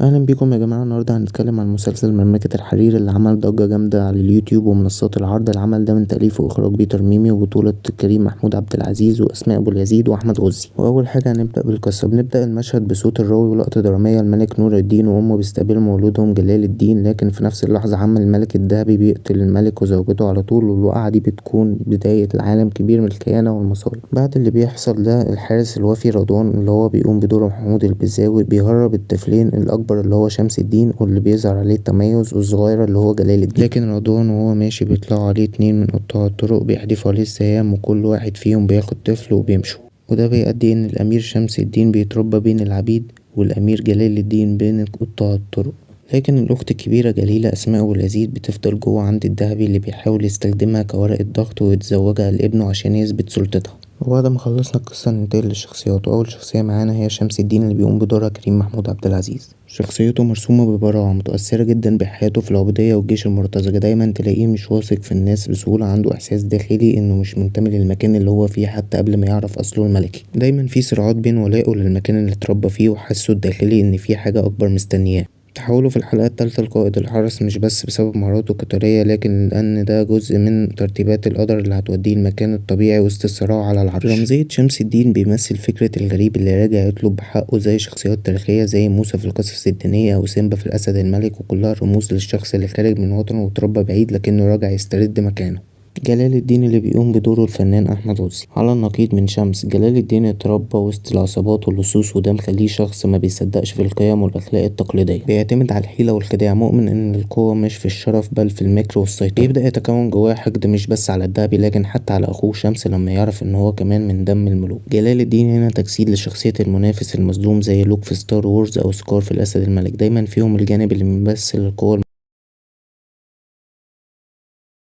اهلا بيكم يا جماعه. النهارده هنتكلم عن مسلسل مملكه الحرير اللي عمل ضجه جامده على اليوتيوب ومنصات العرض. العمل ده من تاليف واخراج بيتر ميمي وبطوله كريم محمود عبد العزيز واسماء ابو اليزيد واحمد غزي. واول حاجه هنبدا بالقصه. بنبدا المشهد بصوت الراوي ولقطه دراميه. الملك نور الدين وامه بيستقبلوا مولودهم جلال الدين، لكن في نفس اللحظه عم الملك الذهبي بيقتل الملك وزوجته على طول، والوقعه دي بتكون بدايه العالم كبير من الخيانه والمصايب. بعد اللي بيحصل ده الحارس الوفي رضوان اللي هو بيقوم بدور محمود البزاوي بيهرب الطفلين، الاكبر اللي هو شمس الدين واللي بيظهر عليه التميز، والصغير اللي هو جلال الدين. لكن رضوان وهو ماشي بيطلعوا عليه اتنين من قطاع الطرق بيحدفوا عليه السهام، وكل واحد فيهم بياخد طفل وبيمشوا. وده بيؤدي ان الامير شمس الدين بيتربى بين العبيد، والامير جلال الدين بين قطاع الطرق. لكن الأخت الكبيرة جليلة أسماء أبو اليزيد بتفضل جوه عند الذهبي اللي بيحاول يستخدمها كورقة ضغط ويتزوجها لابنه عشان يثبت سلطتها. وبعد ما خلصنا القصة ننتقل للشخصيات، وأول شخصية معانا هي شمس الدين اللي بيقوم بدورها كريم محمود عبد العزيز. شخصيته مرسومة ببراعة، متأثرة جدا بحياته في العبودية والجيش المرتزقة. دايما تلاقيه مش واثق في الناس بسهولة، عنده إحساس داخلي إنه مش منتمي للمكان اللي هو فيه حتى قبل ما يعرف أصله الملكي. دايما في صراعات بين ولائه للمكان اللي اتربى فيه وحسه الداخلي إن في حاجة أكبر مستنياه. تحوله في الحلقة التالتة لقائد الحرس مش بس بسبب مهاراته القتالية، لكن لأن ده جزء من ترتيبات القدر اللي هتوديه المكان الطبيعي وسط الصراع على العرش. رمزية شمس الدين بيمثل فكرة الغريب اللي راجع يطلب حقه، زي شخصيات تاريخية زي موسى في القصص الدينية أو سيمبا في الأسد الملك، وكلها رموز للشخص اللي خارج من وطنه وتربى بعيد لكنه راجع يسترد مكانه. جلال الدين اللي بيقوم بدوره الفنان أحمد غزي. على النقيض من شمس، جلال الدين اتربى وسط العصابات واللصوص، وده مخليه شخص ما بيصدقش في القيم والأخلاق التقليدية، بيعتمد على الحيلة والخداع، مؤمن إن القوة مش في الشرف بل في المكر والسيطرة. بيبدأ يتكون جواه حقد مش بس على الدهبي لكن حتى على أخوه شمس لما يعرف إن هو كمان من دم الملوك. جلال الدين هنا تجسيد لشخصية المنافس المظلوم زي لوك في ستار وورز أو سكار في الأسد الملك. دايما فيهم الجانب اللي بيمثل القوة